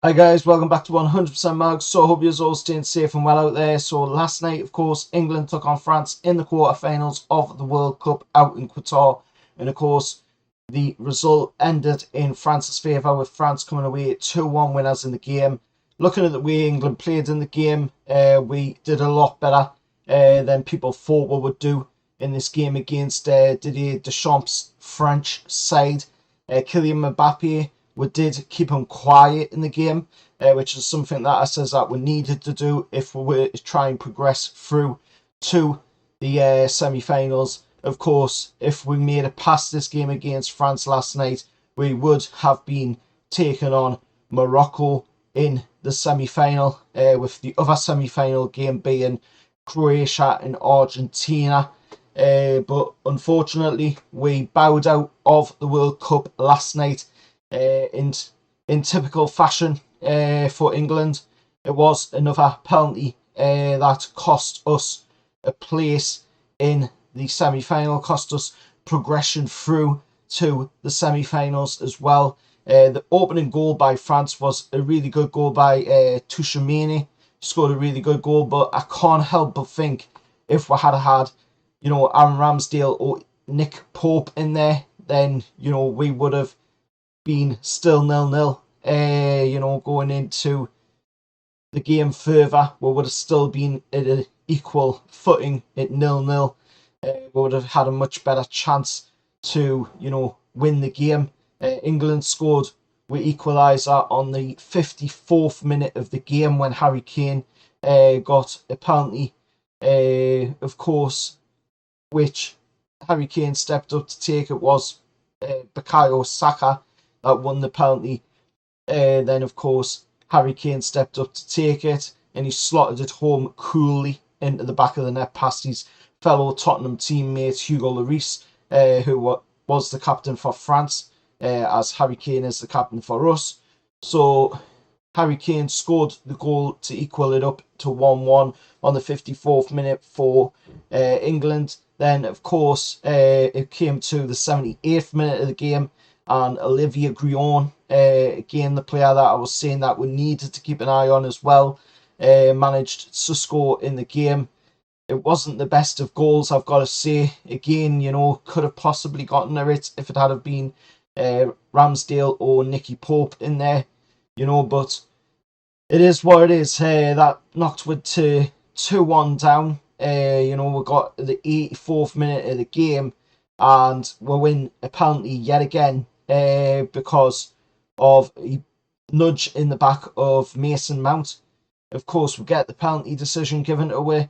Hi guys, welcome back to 100% Mag. So I hope you're all staying safe and well out there. So last night, of course, England took on France in the quarterfinals of the World Cup out in Qatar. And of course, the result ended in France's favour, with France coming away 2-1 winners in the game. Looking at the way England played in the game, we did a lot better than people thought we would do in this game against Didier Deschamps' French side. Kylian Mbappe, we did keep him quiet in the game, which is something that I says that we needed to do if we were to try and progress through to the semi-finals. Of course, if we made it past this game against France last night, we would have been taking on Morocco in the semi-final, with the other semi-final game being Croatia and Argentina. But unfortunately, we bowed out of the World Cup last night in typical fashion for England. It was another penalty that cost us a place in the semi-final, cost us progression through to the semi-finals as well. The opening goal by France was a really good goal by Tchouaméni. Scored a really good goal, but I can't help but think if we had had, Aaron Ramsdale or Nick Pope in there, then, we would have been still 0-0. Going into the game further, we would have still been at an equal footing at 0-0. We would have had a much better chance to, win the game. England scored with equaliser on the 54th minute of the game when Harry Kane got a penalty, of course, which Harry Kane stepped up to take. It was Bukayo Saka that won the penalty. Then, of course, Harry Kane stepped up to take it, and he slotted it home coolly into the back of the net past his fellow Tottenham teammate Hugo Lloris, who was the captain for France, as Harry Kane is the captain for us. So Harry Kane scored the goal to equal it up to 1-1 on the 54th minute for England. Then, of course, it came to the 78th minute of the game, and Olivier Guillon, again, the player that I was saying that we needed to keep an eye on as well, managed to score in the game. It wasn't the best of goals, I've got to say. Again, could have possibly gotten it if it had have been Ramsdale or Nicky Pope in there, but it is what it is. That knocked with to 2-1 down. We got the 84th minute of the game, and we win a penalty yet again, because of a nudge in the back of Mason Mount. Of course, we get the penalty decision given away.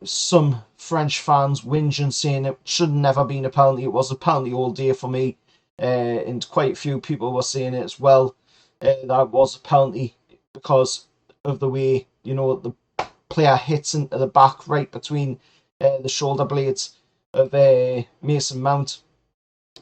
Some French fans whinging, saying it should never been a penalty. It was a penalty all day for me, and quite a few people were saying it as well. That was a penalty because of the way, the player hits into the back right between the shoulder blades of Mason Mount,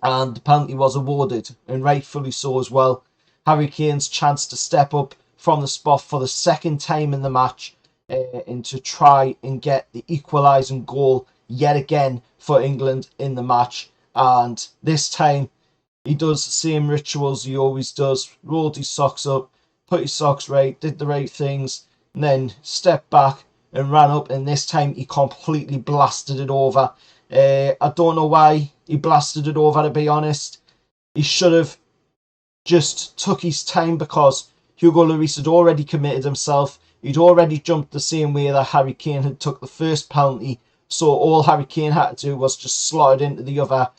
and the penalty was awarded, and rightfully so as well. Harry Kane's chance to step up from the spot for the second time in the match, and to try and get the equalising goal yet again for England in the match. And this time he does the same rituals he always does: rolled his socks up, put his socks right, did the right things, and then stepped back and ran up, and this time he completely blasted it over. I don't know why he blasted it over, to be honest. He should have just took his time, because Hugo Lloris had already committed himself. He'd already jumped the same way that Harry Kane had took the first penalty, so all Harry Kane had to do was just slot it into the other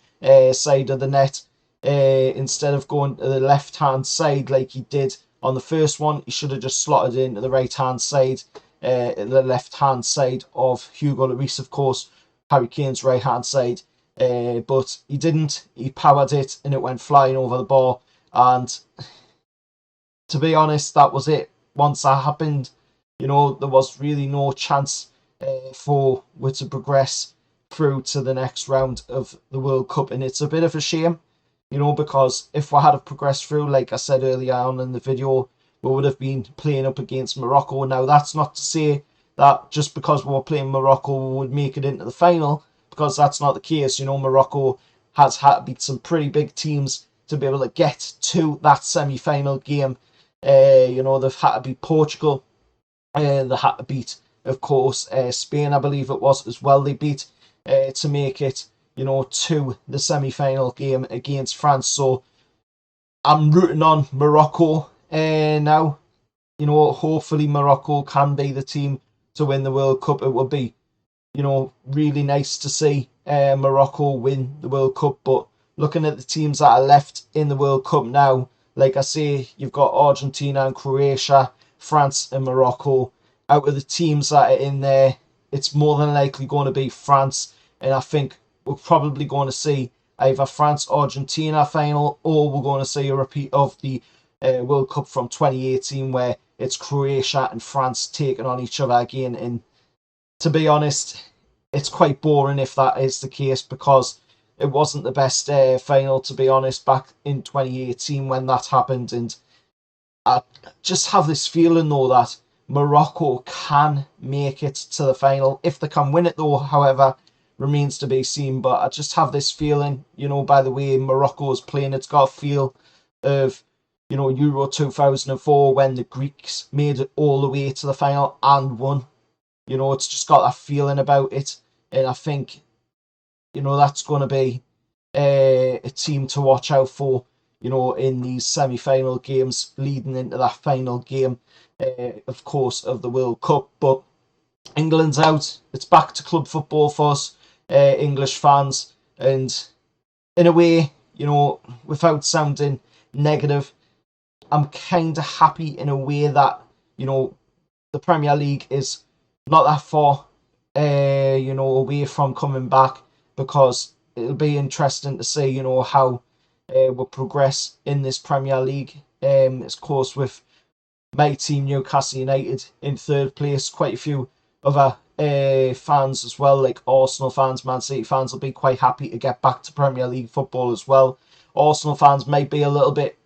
side of the net, instead of going to the left-hand side like he did on the first one. He should have just slotted it into the right-hand side, the left-hand side of Hugo Lloris, of course, Harry Kane's right-hand side. But he didn't. He powered it, and it went flying over the bar. And to be honest, that was it. Once that happened, there was really no chance for we to progress through to the next round of the World Cup. And it's a bit of a shame, because if we had progressed through, like I said earlier on in the video, we would have been playing up against Morocco. Now, that's not to say that just because we were playing Morocco, we would make it into the final, because that's not the case. Morocco has had to beat some pretty big teams to be able to get to that semi-final game. You know, they've had to beat Portugal. They had to beat, of course, Spain, I believe it was, as well. They beat to make it, you know, to the semi-final game against France. So I'm rooting on Morocco now. You know, hopefully Morocco can be the team to win the World Cup. It would be, you know, really nice to see Morocco win the World Cup. But looking at the teams that are left in the World Cup now, like I say, you've got Argentina and Croatia, France and Morocco. Out of the teams that are in there, it's more than likely going to be France. And I think we're probably going to see either France-Argentina final, or we're going to see a repeat of the World Cup from 2018 where it's Croatia and France taking on each other again. And to be honest, it's quite boring if that is the case, because it wasn't the best final, to be honest, back in 2018 when that happened. And I just have this feeling, though, that Morocco can make it to the final. If they can win it, though, however, remains to be seen. But I just have this feeling, you know, by the way Morocco is playing, it's got a feel of, you know, Euro 2004 when the Greeks made it all the way to the final and won. You know, it's just got that feeling about it. And I think, you know, that's going to be a team to watch out for, you know, in these semi-final games leading into that final game, of course, of the World Cup. But England's out. It's back to club football for us, English fans. And in a way, you know, without sounding negative, I'm kind of happy in a way that, you know, the Premier League is not that far, you know, away from coming back, because it'll be interesting to see, you know, how we'll progress in this Premier League. Of course, with my team, Newcastle United, in third place, quite a few other fans as well, like Arsenal fans, Man City fans, will be quite happy to get back to Premier League football as well. Arsenal fans might be a little bit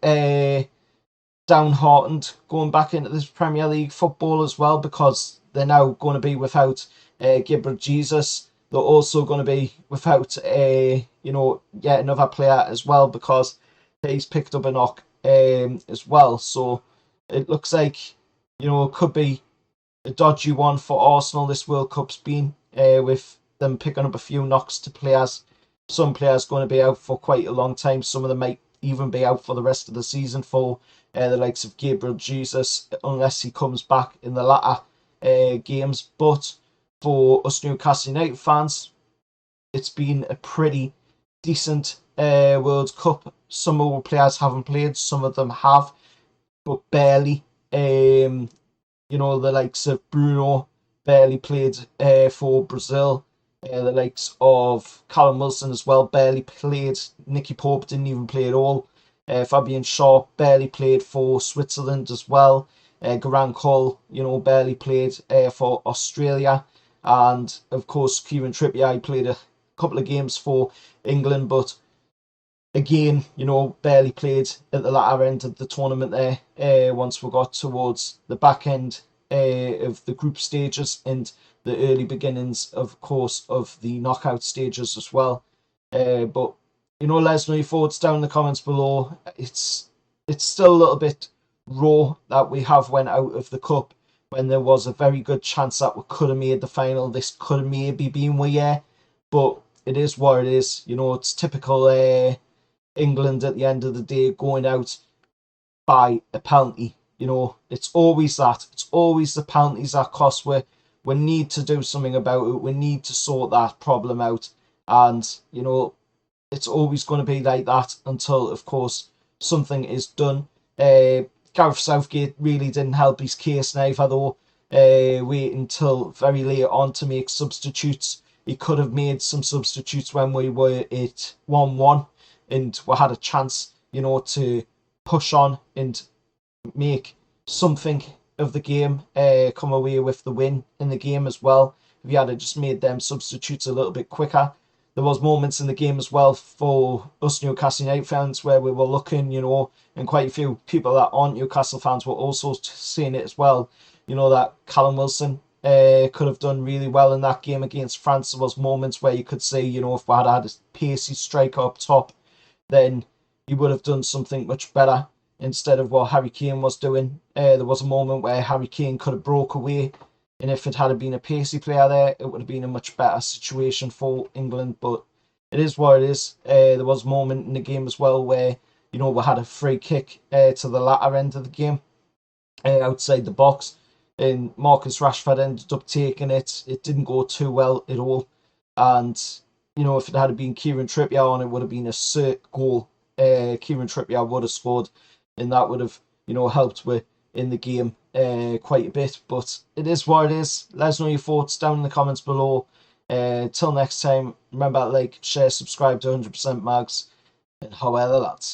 downhearted going back into this Premier League football as well, because they're now going to be without Gabriel Jesus. They're also going to be without you know, yet another player as well, because he's picked up a knock as well. So it looks like, you know, it could be a dodgy one for Arsenal, this World Cup's been, with them picking up a few knocks to players. Some players going to be out for quite a long time. Some of them might even be out for the rest of the season, for the likes of Gabriel Jesus, unless he comes back in the latter games. But for us Newcastle United fans, it's been a pretty decent World Cup. Some of our players haven't played, some of them have, but barely. You know, the likes of Bruno barely played for Brazil. The likes of Callum Wilson as well barely played. Nicky Pope didn't even play at all. Fabian Shaw barely played for Switzerland as well. Garang Cole, you know, barely played for Australia. And of course, Kieran Trippier played a couple of games for England, but again, you know, barely played at the latter end of the tournament there, once we got towards the back end of the group stages and the early beginnings, of course, of the knockout stages as well. But, you know, let us know your thoughts down in the comments below. It's still a little bit raw that we have went out of the cup when there was a very good chance that we could have made the final. This could have maybe been we, yeah, but it is what it is. You know, it's typical England at the end of the day going out by a penalty. You know, it's always that. It's always the penalties that cost. We need to do something about it. We need to sort that problem out. And, you know, it's always going to be like that until, of course, something is done. Gareth Southgate really didn't help his case neither, though. Wait until very late on to make substitutes. He could have made some substitutes when we were at 1-1 and we had a chance, you know, to push on and make something of the game, come away with the win in the game as well. If he had just made them substitutes a little bit quicker. There was moments in the game as well for us Newcastle United fans where we were looking, you know, and quite a few people that aren't Newcastle fans were also saying it as well, you know, that Callum Wilson could have done really well in that game against France. There was moments where you could see, you know, if we had had a pacey striker up top, then he would have done something much better. instead of what Harry Kane was doing. There was a moment where Harry Kane could have broke away, and if it had been a pacey player there, it would have been a much better situation for England. But it is what it is. There was a moment in the game as well where, you know, we had a free kick to the latter end of the game outside the box, and Marcus Rashford ended up taking it. It didn't go too well at all, and you know, if it had been Kieran Trippier on, it would have been a cert goal. Kieran Trippier would have scored, and that would have, you know, helped with in the game quite a bit. But it is what it is. Let us know your thoughts down in the comments below. Till next time, remember to like, share, subscribe to 100% Mags, and however lads.